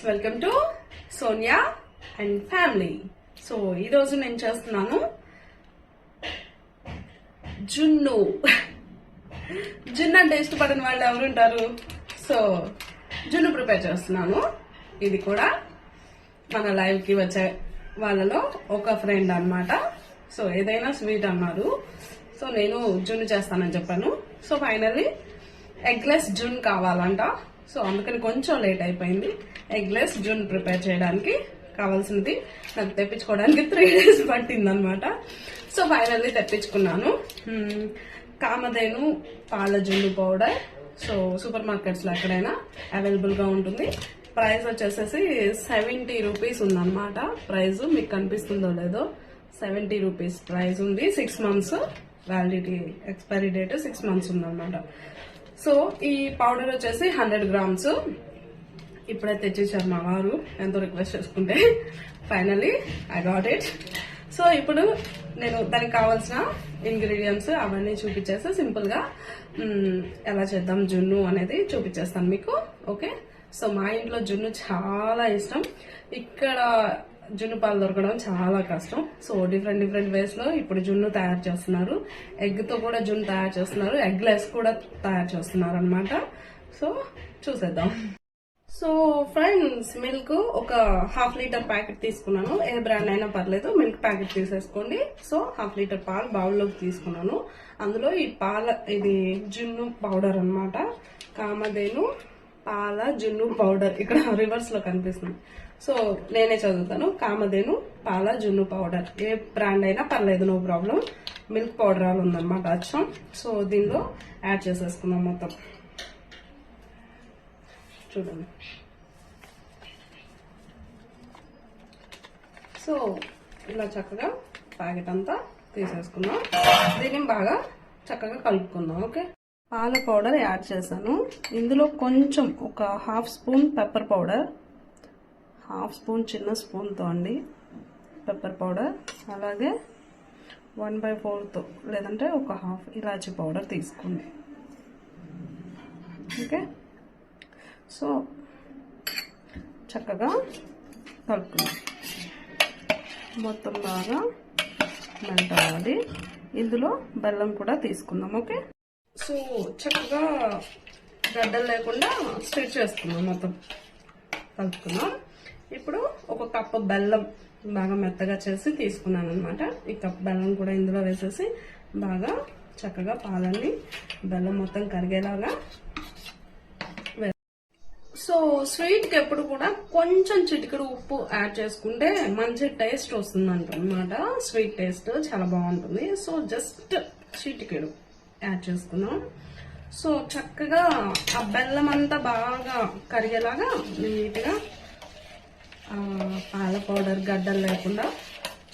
Welcome to Sonia and family. So ఈరోజు నేను చేస్తున్నాను జున్ను. జున్ను అంటే ఇష్టపడిన వాళ్ళు ఎవరుంటారు? సో జున్ను ప్రిపేర్ చేస్తున్నాను. ఇది కూడా మన లైవ్ కి వచ్చే వాళ్ళలో ఒక ఫ్రెండ్ అన్నమాట. సో ఏదైనా స్వీట్ అన్నారు, సో నేను జున్ను చేస్తానని చెప్పాను. సో ఫైనల్లీ ఎగ్లెస్ జున్ కావాలంట. సో అందుకని కొంచెం లేట్ అయిపోయింది. ఎగ్లెస్ జున్ ప్రిపేర్ చేయడానికి కావాల్సింది నాకు తెప్పించుకోవడానికి 3 days పట్టింది అనమాట. సో ఫైనల్లీ తెప్పించుకున్నాను. కామధేను పాల జున్ను పౌడర్. సో సూపర్ మార్కెట్స్ లో ఎక్కడైనా అవైలబుల్ గా ఉంటుంది. ప్రైస్ వచ్చేసేసి 70 రూపీస్ ఉందన్నమాట. ప్రైస్ మీకు కనిపిస్తుందో లేదో, 70 రూపీస్ ప్రైస్ ఉంది. 6 months validity, expiry date 6 months ఉందన్నమాట. సో ఈ పౌడర్ వచ్చేసి 100 grams. ఇప్పుడే తెచ్చేసారు మా వారు, ఎంతో రిక్వెస్ట్ చేసుకుంటే. Finally I got it. So ఇప్పుడు నేను దానికి కావాల్సిన ఇంగ్రీడియంట్స్ అవన్నీ చూపించేసి సింపుల్ గా ఎలా చేద్దాం జున్ను అనేది చూపించేస్తాను మీకు. ఓకే, సో మా ఇంట్లో జున్ను చాలా ఇష్టం. ఇక్కడ జున్ను పాలు దొరకడం చాలా కష్టం. సో డిఫరెంట్ వేస్ లో ఇప్పుడు జున్ను తయారు చేస్తున్నారు. ఎగ్ తో కూడా జున్ను తయారు చేస్తున్నారు, ఎగ్ లెస్ కూడా తయారు చేస్తున్నారు అనమాట. సో చూసేద్దాం. సో ఫ్రెండ్స్, మిల్క్ ఒక 1/2 లీటర్ ప్యాకెట్ తీసుకున్నాను. ఏ బ్రాండ్ అయినా పర్లేదు, మిల్క్ ప్యాకెట్ తీసేసుకోండి. సో 1/2 లీటర్ పాలు బౌల్లోకి తీసుకున్నాను. అందులో ఈ ఇది జున్ను పౌడర్ అన్నమాట. కామధేను పాల జున్ను పౌడర్, ఇక్కడ రివర్స్ లో కనిపిస్తుంది. సో నేనే చదువుతాను. కామధేను పాల జున్ను పౌడర్, ఏ బ్రాండ్ అయినా పర్లేదు, నో ప్రాబ్లం. మిల్క్ పౌడర్ అలా ఉందన్నమాట అచ్చం. సో దీనిలో యాడ్ చేసేసుకుందాం మొత్తం. చూడండి. సో ఇలా చక్కగా ప్యాకెట్ అంతా తీసేసుకుందాం. దీన్ని బాగా చక్కగా కలుపుకుందాం. ఓకే, పాల పౌడర్ యాడ్ చేశాను. ఇందులో కొంచెం ఒక 1/2 స్పూన్ పెప్పర్ పౌడర్, 1/2 స్పూన్ చిన్న స్పూన్తో అండి పెప్పర్ పౌడర్. అలాగే 1/4 లేదంటే ఒక 1/2 ఇలాచీ పౌడర్ తీసుకోండి. ఓకే, సో చక్కగా కలుపుకుందాం. మొత్తం బాగా మెల్ట్ అవ్వాలి. ఇందులో బెల్లం కూడా తీసుకుందాం. ఓకే, సో చక్కగా గడ్డలు లేకుండా స్ట్రెచ్ చేసుకుందాం, మొత్తం కలుపుకుందాం. ఇప్పుడు ఒక కప్పు బెల్లం బాగా మెత్తగా చేసి తీసుకున్నాను అనమాట. ఈ కప్పు బెల్లం కూడా ఇందులో వేసేసి బాగా చక్కగా పాలన్నీ బెల్లం మొత్తం కరిగేలాగా. సో స్వీట్ కి ఎప్పుడు కూడా కొంచెం చిటికెడు ఉప్పు యాడ్ చేసుకుంటే మంచి టేస్ట్ వస్తుంది అనమాట. స్వీట్ టేస్ట్ చాలా బాగుంటుంది. సో జస్ట్ చిటికెడు యాడ్ చేసుకున్నాం. సో చక్కగా ఆ బెల్లం అంతా బాగా కరిగేలాగా నీట్ గా పాల పౌడర్ గడ్డలు లేకుండా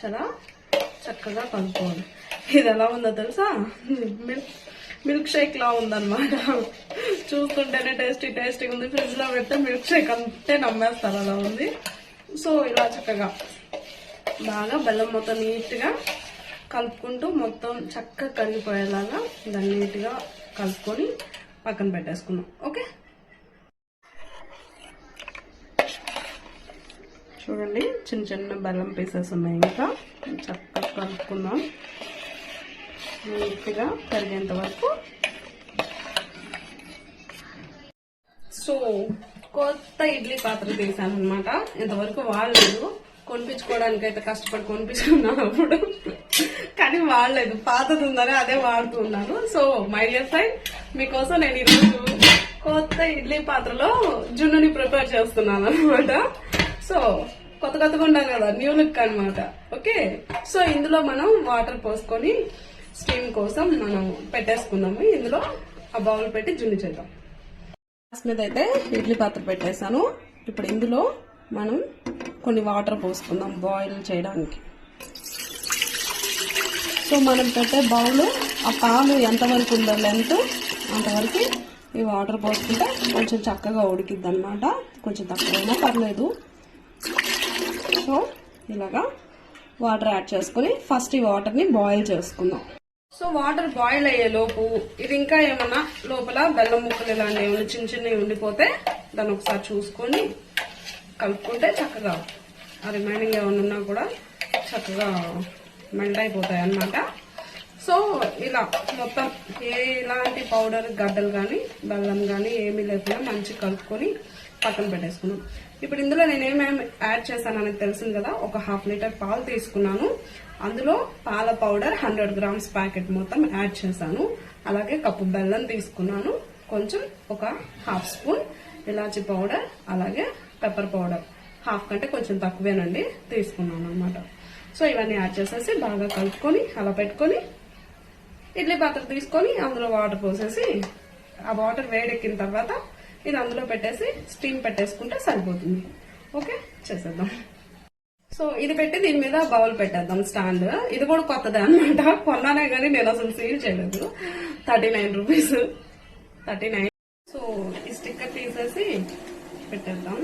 చాలా చక్కగా కలుపుకోవాలి. ఇది ఎలా ఉందో తెలుసా? మిల్క్ షేక్ లా ఉందన్నమాట. చూస్తుంటేనే టేస్టీ ఉంది. ఫ్రిడ్జ్ లో పెడితే మిల్క్ షేక్ అంటే నమ్మేస్తారు, అలా ఉంది. సో ఇలా చక్కగా బాగా బెల్లం మొత్తం నీట్ గా కలుపుకుంటూ మొత్తం చక్కగా కరిగిపోయేలాగా దాన్ని నీట్ గా కలుపుకొని పక్కన పెట్టేసుకున్నాం. ఓకే, చూడండి చిన్న చిన్న బెల్లం పీసెస్ ఉన్నాయి. ఇంకా చక్కగా కలుపుకుందాం నీట్గా కరిగేంత వరకు. సో కొత్త ఇడ్లీ పాత్ర తీసాను అనమాట. ఇంతవరకు వాడలేదు. కొనిపించుకోవడానికి అయితే కష్టపడి కొనిపించుకున్నాను అప్పుడు, కానీ వాడలేదు. పాతది ఉందని అదే వాడుతున్నాను. సో మై డియర్ ఫ్రెండ్, మీకోసం నేను ఈరోజు కొత్త ఇడ్లీ పాత్రలో జున్నుని ప్రిపేర్ చేస్తున్నాను అనమాట. సో కొత్తగా ఉండాలి కదా, న్యూ లుక్ అనమాట. ఓకే, సో ఇందులో మనం వాటర్ పోసుకొని స్టీమ్ కోసం మనం పెట్టేసుకుందాము. ఇందులో ఆ బౌల్ పెట్టి జున్ను చేద్దాం. గ్యాస్ మీద అయితే ఇడ్లీ పాత్ర పెట్టేశాను. ఇప్పుడు ఇందులో మనం కొన్ని వాటర్ పోసుకుందాం బాయిల్ చేయడానికి. సో మనం పెట్టే బౌల్ ఆ పాలు ఎంతవరకు ఉందో లెంత్ అంతవరకు ఈ వాటర్ పోసుకుంటే కొంచెం చక్కగా ఉడికిద్ది అనమాట. కొంచెం తక్కువైనా పర్లేదు. సో ఇలాగా వాటర్ యాడ్ చేసుకుని ఫస్ట్ ఈ వాటర్ ని బాయిల్ చేసుకుందాం. సో వాటర్ బాయిల్ అయ్యే లోపు ఇది ఇంకా ఏమన్నా లోపల బెల్లం ముక్కలు ఇలాంటివి ఏమైనా చిన్నవి ఉండిపోతే దాన్ని ఒకసారి చూసుకొని కలుపుకుంటే చక్కగా ఆ రిమైనింగ్ ఏమైనా ఉన్నా కూడా చక్కగా మెల్ట్ అయిపోతాయి అన్నమాట. సో ఇలా మొత్తం ఎలాంటి పౌడర్ గడ్డలు కానీ బెల్లం కానీ ఏమీ లేకుండా మంచి కలుపుకొని పక్కన పెట్టేసుకున్నాం. ఇప్పుడు ఇందులో నేను ఏమేమి యాడ్ చేశాను అనేది తెలిసింది కదా. ఒక 1/2 లీటర్ పాలు తీసుకున్నాను. అందులో పాల పౌడర్ 100 grams ప్యాకెట్ మొత్తం యాడ్ చేశాను. అలాగే కప్పు బెల్లం తీసుకున్నాను. కొంచెం ఒక 1/2 స్పూన్ ఇలాచి పౌడర్, అలాగే పెప్పర్ పౌడర్ 1/2 కంటే కొంచెం తక్కువేనండి తీసుకున్నాను అనమాట. సో ఇవన్నీ యాడ్ చేసేసి బాగా కలుపుకొని అలా పెట్టుకొని ఇడ్లీ పాత్ర తీసుకొని అందులో వాటర్ పోసేసి ఆ వాటర్ వేడెక్కిన తర్వాత ఇది అందులో పెట్టేసి స్టీమ్ పెట్టేసుకుంటే సరిపోతుంది. ఓకే, చేసేద్దాం. సో ఇది పెట్టి దీని మీద బౌల్ పెట్టేద్దాం స్టాండ్. ఇది కూడా కొత్తదే అనమాట, కొన్నానే కానీ నేను అసలు సేల్ చేయలేదు. 39 రూపీస్ 39. సో ఈ స్టిక్కర్ తీసేసి పెట్టేద్దాం.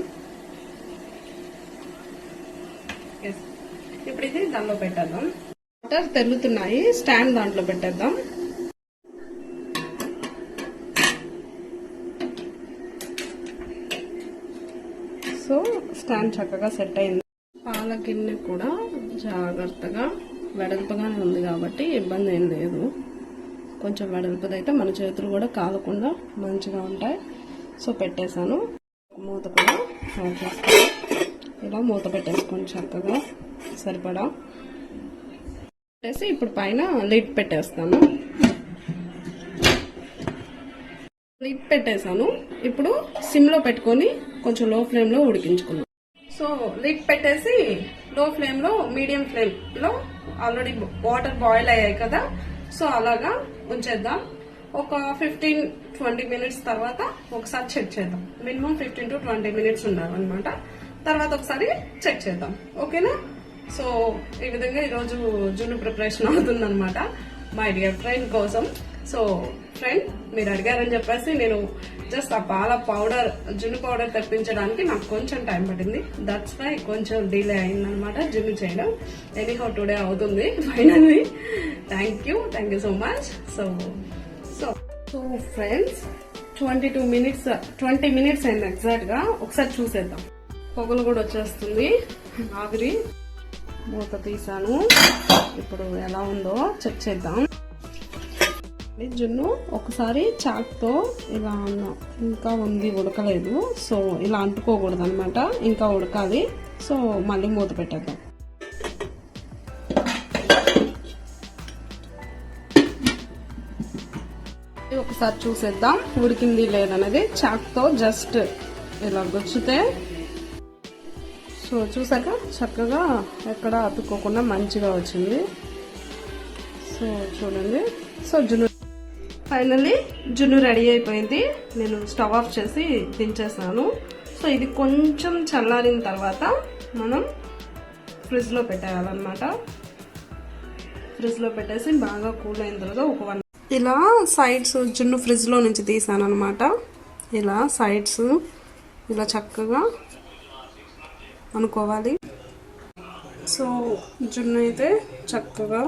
ఇప్పుడు ఇది దానిలో పెట్టేద్దాం. వాటర్ తెల్లుతున్నాయి, స్టాండ్ దాంట్లో పెట్టేద్దాం. సో స్టాండ్ చక్కగా సెట్ అయింది. పాల గిన్నె కూడా జాగ్రత్తగా వెడల్పుగానే ఉంది కాబట్టి ఇబ్బంది ఏం లేదు. కొంచెం వెడల్పుదైతే మన చేతులు కూడా కాలకుండా మంచిగా ఉంటాయి. సో పెట్టేశాను. మూత కూడా యాడ్ చేస్తాను. ఇలా మూత పెట్టేసుకోండి చక్కగా సరిపడా పెట్టేసి ఇప్పుడు పైన లిడ్ పెట్టేస్తాను. లిడ్ పెట్టేశాను. ఇప్పుడు సిమ్ లో పెట్టుకొని కొంచెం లో ఫ్లేమ్ లో ఉడికించుకున్నాను. సో లిడ్ పెట్టేసి లో ఫ్లేమ్ లో మీడియం ఫ్లేమ్ లో ఆల్రెడీ వాటర్ బాయిల్ అయ్యాయి కదా, సో అలాగా ఉంచేద్దాం. ఒక 15-20 మినిట్స్ తర్వాత ఒకసారి చెక్ చేద్దాం. మినిమం 15 to 20 మినిట్స్ ఉండాలన్నమాట. తర్వాత ఒకసారి చెక్ చేద్దాం. ఓకేనా? సో ఈ విధంగా ఈరోజు జున్ను ప్రిపరేషన్ అవుతుందన్నమాట మై డియర్ ఫ్రెండ్ కోసం. సో ఫ్రెండ్, మీరు అడిగారని చెప్పేసి నేను జస్ట్ ఆ పాల పౌడర్ జున్ను పౌడర్ తెప్పించడానికి నాకు కొంచెం టైం పట్టింది. దట్స్ వై కొంచెం డిలే అయిందనమాట జున్ను చేయడం. ఎనీహౌ టుడే అవుతుంది finally. Thank you so much. So friends 20 minutes అయింది ఎగ్జాక్ట్ గా. ఒకసారి చూసేద్దాం. పొగలు కూడా వచ్చేస్తుంది, ఆవిరి. మూత తీసాను. ఇప్పుడు ఎలా ఉందో చెక్ చేద్దాం. జున్ను ఒకసారి చాక్తో ఇలా ఇంకా ఉంది, ఉడకలేదు. సో ఇలా అంటుకోకూడదు అనమాట, ఇంకా ఉడకాలి. సో మళ్ళీ మూత పెట్టేద్దాం. ఒకసారి చూసేద్దాం ఉడికింది లేదనేది. చాక్తో జస్ట్ ఇలా గుచ్చితే సో చూసాక చక్కగా ఎక్కడ అతుక్కోకుండా మంచిగా వచ్చింది. సో చూడండి. సో జున్ను ఫైనల్లీ జున్ను రెడీ అయిపోయింది. నేను స్టవ్ ఆఫ్ చేసి దించేసాను. సో ఇది కొంచెం చల్లారిన తర్వాత మనం ఫ్రిడ్జ్లో పెట్టేయాలన్నమాట. ఫ్రిడ్జ్లో పెట్టేసి బాగా కూల్ అయిన తర్వాత ఒక 1 ఇలా సైడ్స్ జున్ను ఫ్రిడ్జ్లో నుంచి తీసాను అనమాట. ఇలా సైడ్స్ ఇలా చక్కగా అనుకోవాలి. సో జున్ను అయితే చక్కగా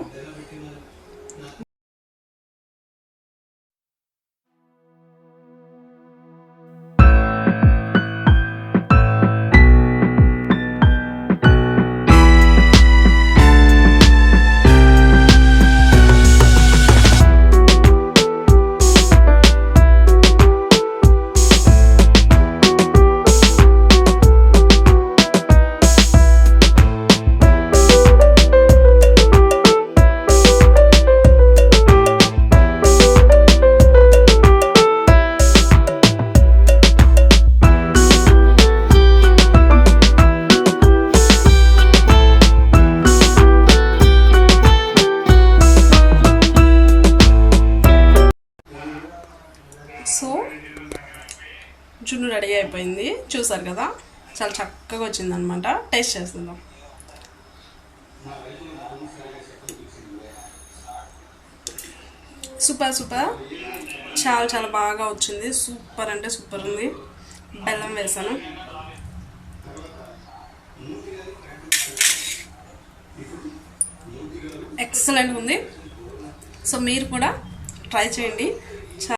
జున్ను రెడీ అయిపోయింది. చూసారు కదా, చాలా చక్కగా వచ్చింది అనమాట. టేస్ట్ చేస్తుందాం. సూపర్ చాలా బాగా వచ్చింది. సూపర్ అంటే సూపర్ ఉంది. బెల్లం వేసాను. ఎక్సలెంట్ ఉంది. సో మీరు కూడా ట్రై చేయండి.